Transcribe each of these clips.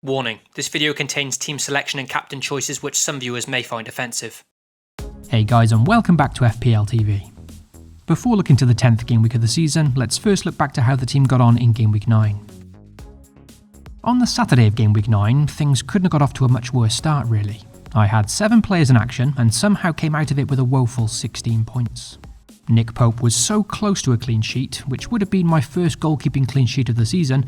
Warning, this video contains team selection and captain choices which some viewers may find offensive. Hey guys, and welcome back to FPL TV. Before looking to the 10th game week of the season, let's first look back to how the team got on in game week 9. On the Saturday of game week 9, things couldn't have got off to a much worse start really. I had 7 players in action and somehow came out of it with a woeful 16 points. Nick Pope was so close to a clean sheet, which would have been my first goalkeeping clean sheet of the season,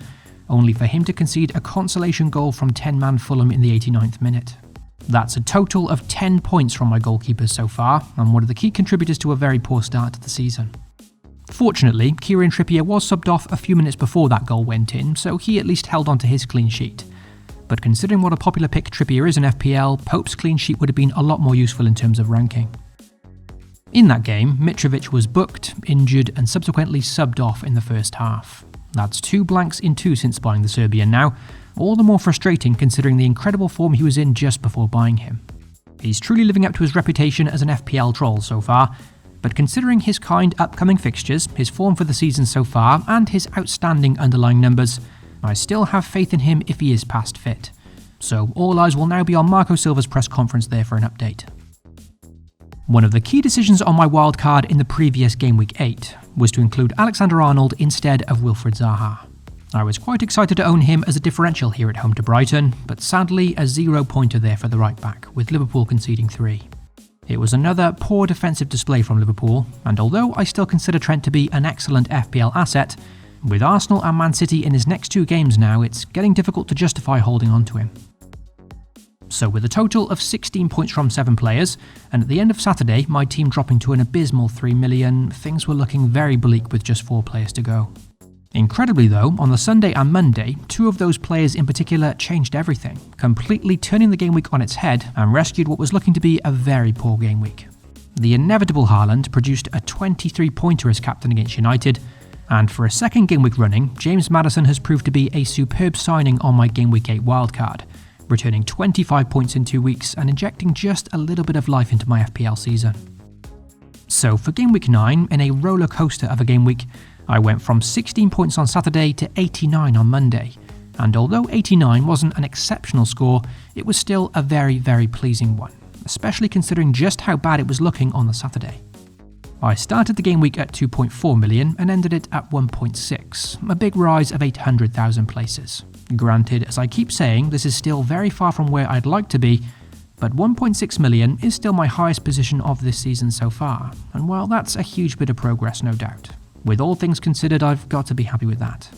only for him to concede a consolation goal from 10-man Fulham in the 89th minute. That's a total of 10 points from my goalkeepers so far, and one of the key contributors to a very poor start to the season. Fortunately, Kieran Trippier was subbed off a few minutes before that goal went in, so he at least held on to his clean sheet. But considering what a popular pick Trippier is in FPL, Pope's clean sheet would have been a lot more useful in terms of ranking. In that game, Mitrovic was booked, injured, and subsequently subbed off in the first half. That's 2 blanks in 2 since buying the Serbian now, all the more frustrating considering the incredible form he was in just before buying him. He's truly living up to his reputation as an FPL troll so far, but considering his kind upcoming fixtures, his form for the season so far, and his outstanding underlying numbers, I still have faith in him if he is past fit. So all eyes will now be on Marco Silva's press conference there for an update. One of the key decisions on my wildcard in the previous Game Week 8 was to include Alexander-Arnold instead of Wilfried Zaha. I was quite excited to own him as a differential here at home to Brighton, but sadly a 0-pointer there for the right back, with Liverpool conceding 3. It was another poor defensive display from Liverpool, and although I still consider Trent to be an excellent FPL asset, with Arsenal and Man City in his next 2 games now, it's getting difficult to justify holding on to him. So with a total of 16 points from 7 players, and at the end of Saturday my team dropping to an abysmal 3 million, things were looking very bleak with just 4 players to go. Incredibly though, on the Sunday and Monday, 2 of those players in particular changed everything, completely turning the game week on its head and rescued what was looking to be a very poor game week. The inevitable Haaland produced a 23-pointer as captain against United, and for a second game week running, James Maddison has proved to be a superb signing on my game week 8 wildcard, returning 25 points in 2 weeks and injecting just a little bit of life into my FPL season. So for game week 9, in a roller coaster of a game week, I went from 16 points on Saturday to 89 on Monday, and although 89 wasn't an exceptional score, it was still a very, very pleasing one, especially considering just how bad it was looking on the Saturday. I started the game week at 2.4 million and ended it at 1.6, a big rise of 800,000 places. Granted, as I keep saying, this is still very far from where I'd like to be, but 1.6 million is still my highest position of this season so far, and while that's a huge bit of progress no doubt, with all things considered I've got to be happy with that.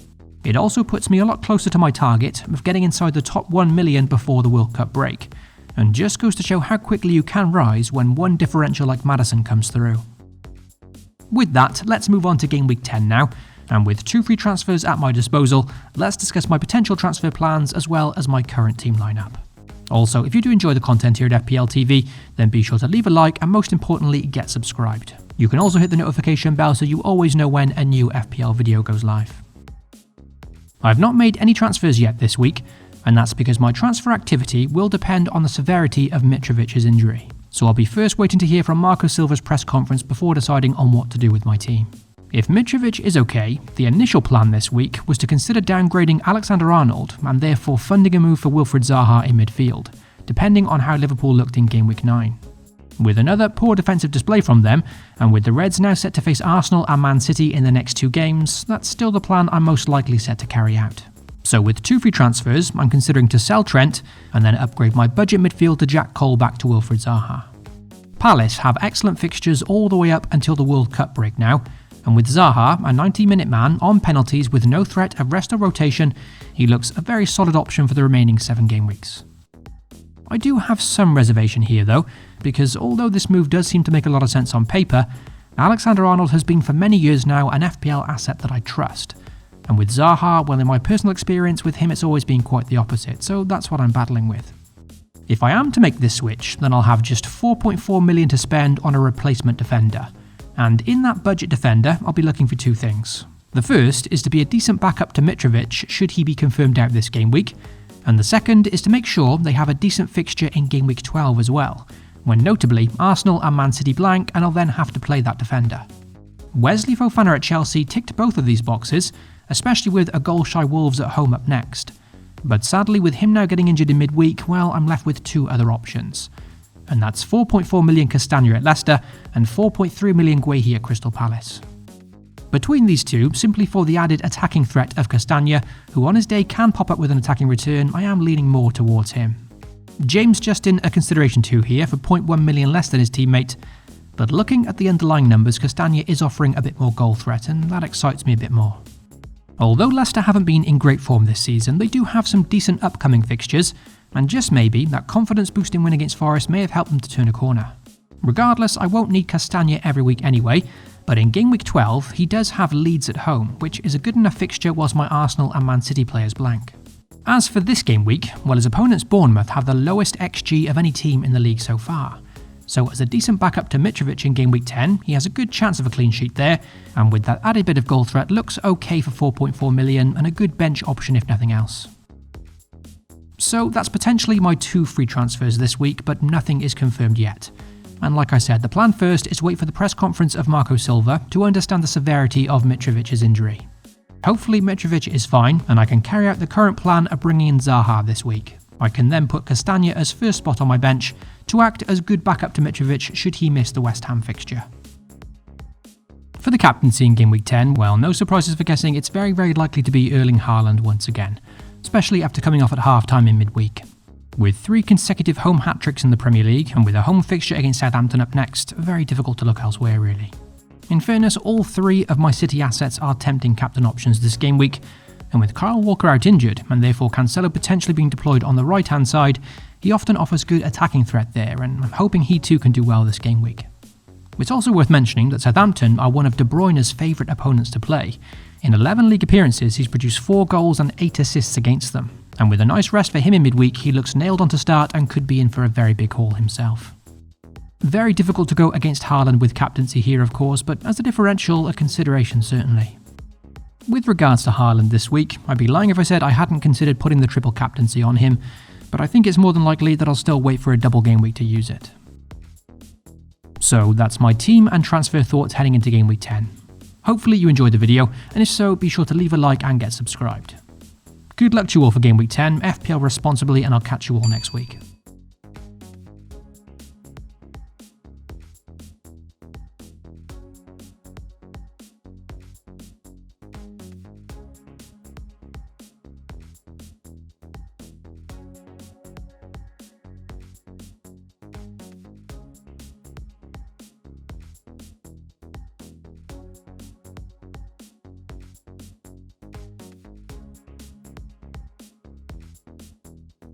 It also puts me a lot closer to my target of getting inside the top 1 million before the World Cup break, and just goes to show how quickly you can rise when one differential like Maddison comes through. With that, let's move on to game week 10 now, and with 2 free transfers at my disposal, let's discuss my potential transfer plans as well as my current team lineup. Also, if you do enjoy the content here at FPL TV, then be sure to leave a like and most importantly, get subscribed. You can also hit the notification bell so you always know when a new FPL video goes live. I've not made any transfers yet this week, and that's because my transfer activity will depend on the severity of Mitrovic's injury. So I'll be first waiting to hear from Marco Silva's press conference before deciding on what to do with my team. If Mitrovic is okay, the initial plan this week was to consider downgrading Alexander-Arnold and therefore funding a move for Wilfried Zaha in midfield, depending on how Liverpool looked in game week 9. With another poor defensive display from them, and with the Reds now set to face Arsenal and Man City in the next 2 games, that's still the plan I'm most likely set to carry out. So with 2 free transfers, I'm considering to sell Trent and then upgrade my budget midfield to Jack Cole back to Wilfried Zaha. Palace have excellent fixtures all the way up until the World Cup break now, and with Zaha, a 90-minute man on penalties with no threat of rest or rotation, he looks a very solid option for the remaining 7 game weeks. I do have some reservation here though, because although this move does seem to make a lot of sense on paper, Alexander-Arnold has been for many years now an FPL asset that I trust. And with Zaha, well, in my personal experience with him it's always been quite the opposite, so that's what I'm battling with. If I am to make this switch, then I'll have just 4.4 million to spend on a replacement defender. And in that budget defender, I'll be looking for 2 things. The first is to be a decent backup to Mitrovic should he be confirmed out this game week, and the second is to make sure they have a decent fixture in game week 12 as well, when notably Arsenal and Man City blank and I'll then have to play that defender. Wesley Fofana at Chelsea ticked both of these boxes, especially with a goal-shy Wolves at home up next. But sadly, with him now getting injured in midweek, well, I'm left with two other options. And that's 4.4 million Castagna at Leicester and 4.3 million Guehi at Crystal Palace. Between these two, simply for the added attacking threat of Castagna, who on his day can pop up with an attacking return, I am leaning more towards him. James Justin a consideration too here for 0.1 million less than his teammate, but looking at the underlying numbers, Castagna is offering a bit more goal threat, and that excites me a bit more. Although Leicester haven't been in great form this season, they do have some decent upcoming fixtures, and just maybe, that confidence-boosting win against Forest may have helped them to turn a corner. Regardless, I won't need Castagna every week anyway, but in Game Week 12, he does have Leeds at home, which is a good enough fixture whilst my Arsenal and Man City players blank. As for this game week, well, his opponents Bournemouth have the lowest XG of any team in the league so far. So as a decent backup to Mitrovic in Game Week 10, he has a good chance of a clean sheet there, and with that added bit of goal threat, looks okay for 4.4 million and a good bench option if nothing else. So that's potentially my two free transfers this week, but nothing is confirmed yet. And like I said, the plan first is wait for the press conference of Marco Silva to understand the severity of Mitrovic's injury. Hopefully Mitrovic is fine, and I can carry out the current plan of bringing in Zaha this week. I can then put Castagna as first spot on my bench to act as good backup to Mitrovic should he miss the West Ham fixture. For the captaincy in Game Week 10, well, no surprises for guessing it's very likely to be Erling Haaland once again, especially after coming off at half-time in midweek. With 3 consecutive home hat-tricks in the Premier League, and with a home fixture against Southampton up next, very difficult to look elsewhere really. In fairness, all 3 of my City assets are tempting captain options this game week, and with Kyle Walker out injured, and therefore Cancelo potentially being deployed on the right-hand side, he often offers good attacking threat there, and I'm hoping he too can do well this game week. It's also worth mentioning that Southampton are one of De Bruyne's favourite opponents to play. In 11 league appearances, he's produced 4 goals and 8 assists against them, and with a nice rest for him in midweek, he looks nailed on to start and could be in for a very big haul himself. Very difficult to go against Haaland with captaincy here of course, but as a differential, a consideration certainly. With regards to Haaland this week, I'd be lying if I said I hadn't considered putting the triple captaincy on him, but I think it's more than likely that I'll still wait for a double game week to use it. So that's my team and transfer thoughts heading into Game Week 10. Hopefully you enjoyed the video, and if so, be sure to leave a like and get subscribed. Good luck to you all for Game Week 10, FPL responsibly, and I'll catch you all next week.